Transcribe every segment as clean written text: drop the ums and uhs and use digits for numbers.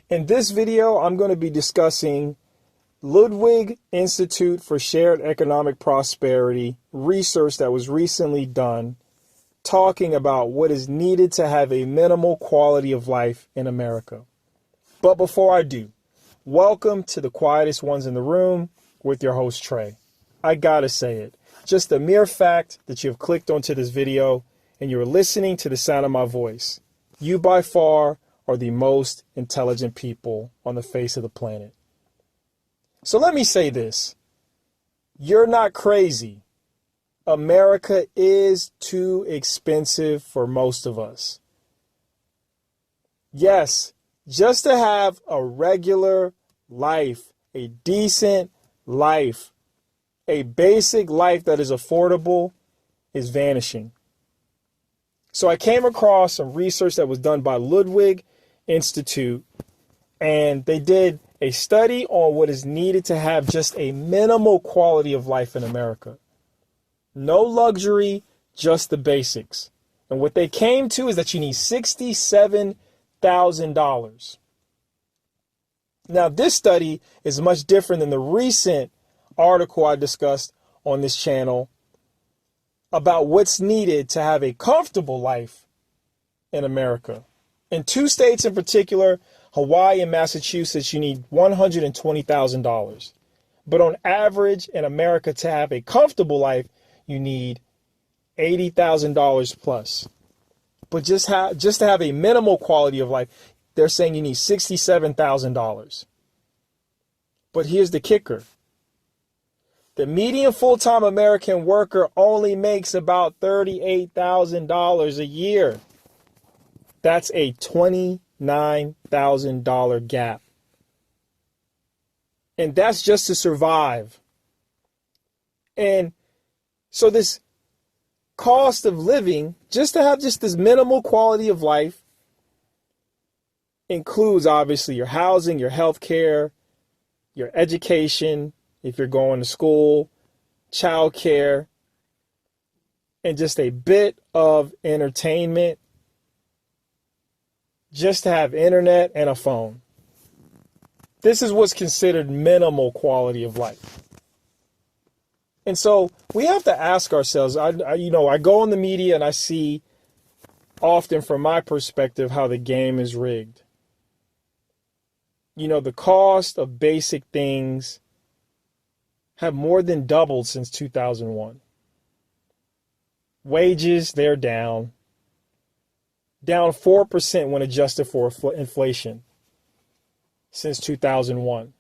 In this video, I'm going to be discussing Ludwig Institute for Shared Economic Prosperity research that was recently done, talking about what is needed to have a minimal quality of life in America. But before I do, welcome to the quietest ones in the room with your host, Trey. I gotta say it, just the mere fact that you have clicked onto this video and you're listening to the sound of my voice, you by far are the most intelligent people on the face of the planet. So let me say this. You're not crazy. America is too expensive for most of us. Yes, just to have a regular life, a decent life, a basic life that is affordable is vanishing. So I came across some research that was done by Ludwig Institute, and they did a study on what is needed to have just a minimal quality of life in America. No luxury, just the basics. And what they came to is that you need $67,000. Now, this study is much different than the recent article I discussed on this channel about what's needed to have a comfortable life in America. In two states in particular, Hawaii and Massachusetts, you need $120,000. But on average in America, to have a comfortable life, you need $80,000 plus. But just to have a minimal quality of life, they're saying you need $67,000. But here's the kicker. The median full-time American worker only makes about $38,000 a year. That's a $29,000 gap. And that's just to survive. And so this cost of living, just to have just this minimal quality of life, includes obviously your housing, your health care, your education, if you're going to school, child care, and just a bit of entertainment, just to have internet and a phone. This is what's considered minimal quality of life. And so we have to ask ourselves, I go in the media and I see often from my perspective how the game is rigged. You know, the cost of basic things have more than doubled since 2001. Wages, they're down 4% when adjusted for inflation since 2001.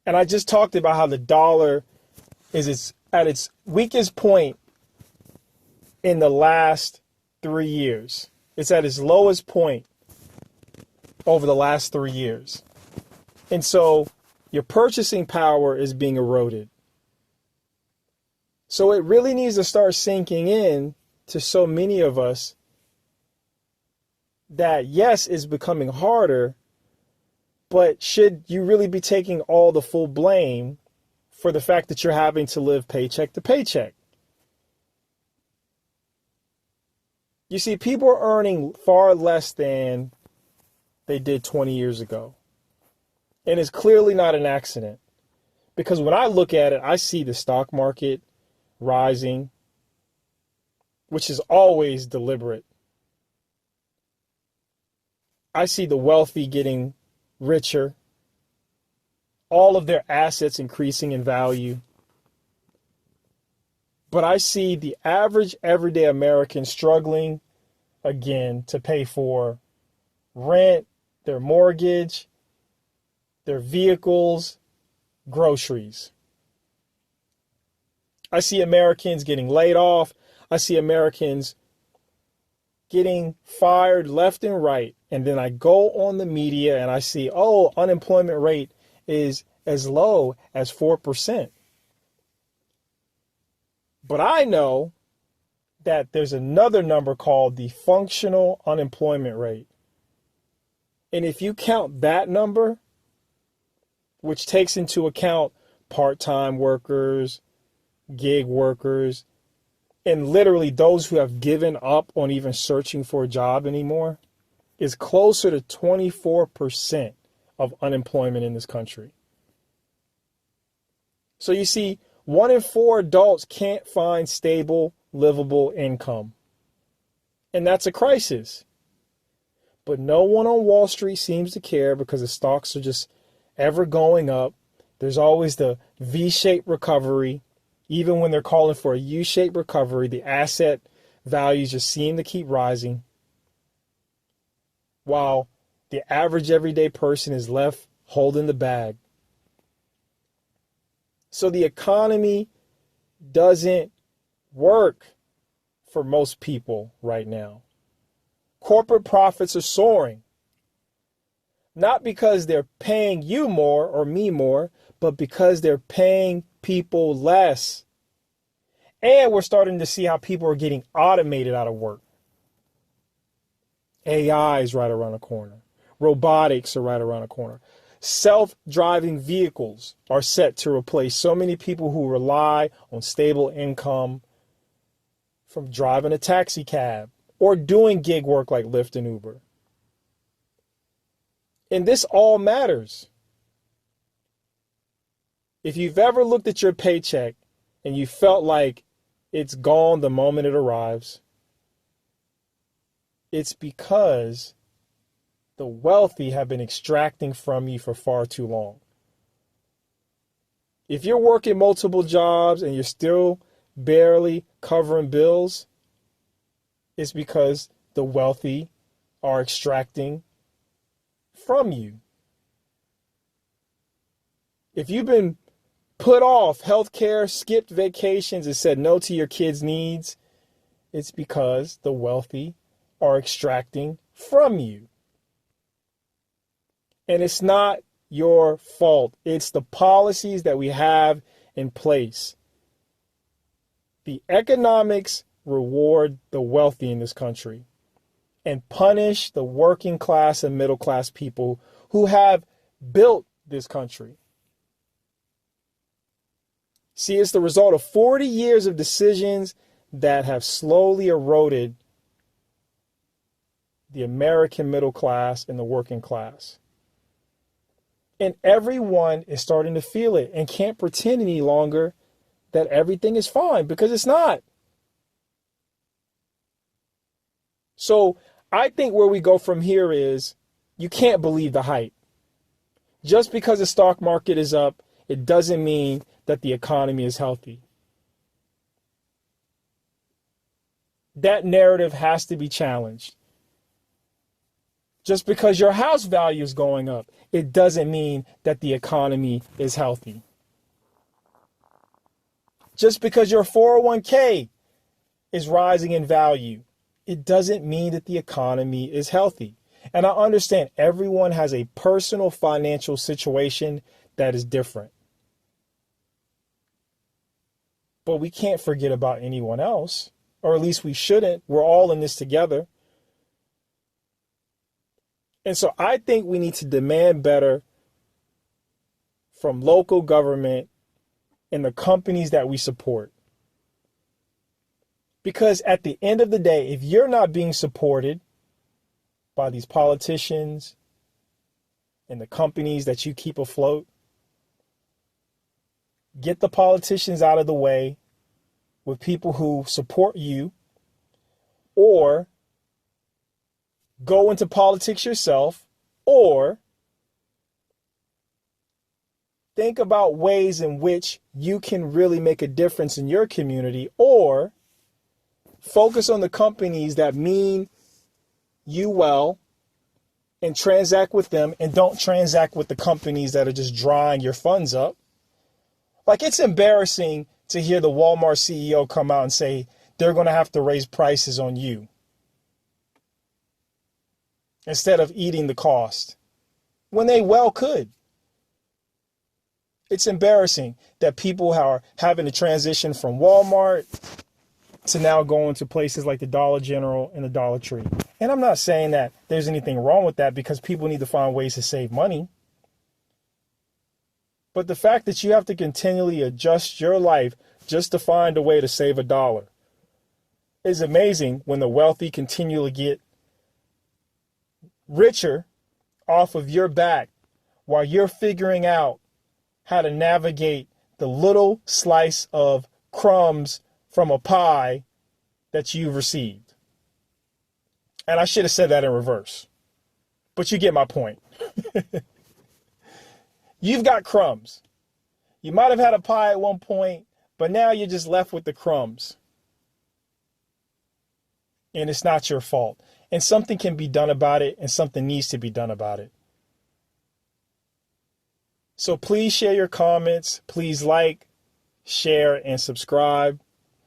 And I just talked about how the dollar is at its weakest point in the last 3 years. It's at its lowest point over the last 3 years. And so your purchasing power is being eroded. So it really needs to start sinking in to so many of us that, yes, it's becoming harder, but should you really be taking all the full blame for the fact that you're having to live paycheck to paycheck? You see, people are earning far less than they did 20 years ago. And it's clearly not an accident. Because when I look at it, I see the stock market rising, which is always deliberate. I see the wealthy getting richer, all of their assets increasing in value. But I see the average everyday American struggling again to pay for rent, their mortgage, their vehicles, groceries. I see Americans getting laid off. I see Americans getting fired left and right. And then I go on the media and I see, unemployment rate is as low as 4%. But I know that there's another number called the functional unemployment rate. And if you count that number, which takes into account part-time workers, gig workers, and literally those who have given up on even searching for a job anymore, is closer to 24% of unemployment in this country. So you see, 1 in 4 adults can't find stable, livable income. And that's a crisis. But no one on Wall Street seems to care because the stocks are just ever going up. There's always the V-shaped recovery. Even when they're calling for a U-shaped recovery, the asset values just seem to keep rising, while the average everyday person is left holding the bag. So the economy doesn't work for most people right now. Corporate profits are soaring, not because they're paying you more or me more, but because they're paying people less. And we're starting to see how people are getting automated out of work. AI is right around the corner. Robotics are right around the corner. Self-driving vehicles are set to replace so many people who rely on stable income from driving a taxi cab or doing gig work like Lyft and Uber. And this all matters. If you've ever looked at your paycheck and you felt like it's gone the moment it arrives, it's because the wealthy have been extracting from you for far too long. If you're working multiple jobs and you're still barely covering bills, it's because the wealthy are extracting from you. If you've been put off healthcare, skipped vacations, and said no to your kids' needs, it's because the wealthy are extracting from you. And it's not your fault. It's the policies that we have in place. The economics reward the wealthy in this country and punish the working class and middle class people who have built this country. See, it's the result of 40 years of decisions that have slowly eroded the American middle class and the working class. And everyone is starting to feel it and can't pretend any longer that everything is fine, because it's not. So I think where we go from here is you can't believe the hype. Just because the stock market is up, it doesn't mean that the economy is healthy. That narrative has to be challenged. Just because your house value is going up, it doesn't mean that the economy is healthy. Just because your 401k is rising in value, it doesn't mean that the economy is healthy. And I understand everyone has a personal financial situation that is different. But we can't forget about anyone else, or at least we shouldn't. We're all in this together. And so I think we need to demand better from local government and the companies that we support. Because at the end of the day, if you're not being supported by these politicians and the companies that you keep afloat, get the politicians out of the way with people who support you, or go into politics yourself, or think about ways in which you can really make a difference in your community, or focus on the companies that mean you well and transact with them, and don't transact with the companies that are just drying your funds up. Like, it's embarrassing to hear the Walmart CEO come out and say they're going to have to raise prices on you instead of eating the cost, when they well could. It's embarrassing that people are having to transition from Walmart to now going to places like the Dollar General and the Dollar Tree. And I'm not saying that there's anything wrong with that, because people need to find ways to save money. But the fact that you have to continually adjust your life just to find a way to save $1 is amazing, when the wealthy continually get richer off of your back while you're figuring out how to navigate the little slice of crumbs from a pie that you've received. And I should have said that in reverse, but you get my point. You've got crumbs. You might have had a pie at one point, but now you're just left with the crumbs. And it's not your fault. And something can be done about it, and something needs to be done about it. So please share your comments. Please like, share, and subscribe.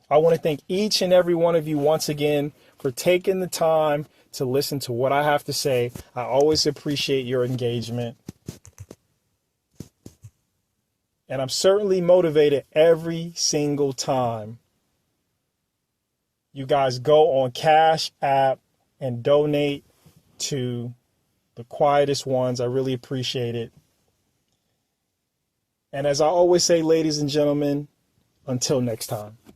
I want to thank each and every one of you once again for taking the time to listen to what I have to say. I always appreciate your engagement. And I'm certainly motivated every single time you guys go on CashApp and donate to the QuietestOnes. I really appreciate it. And as I always say, ladies and gentlemen, until next time.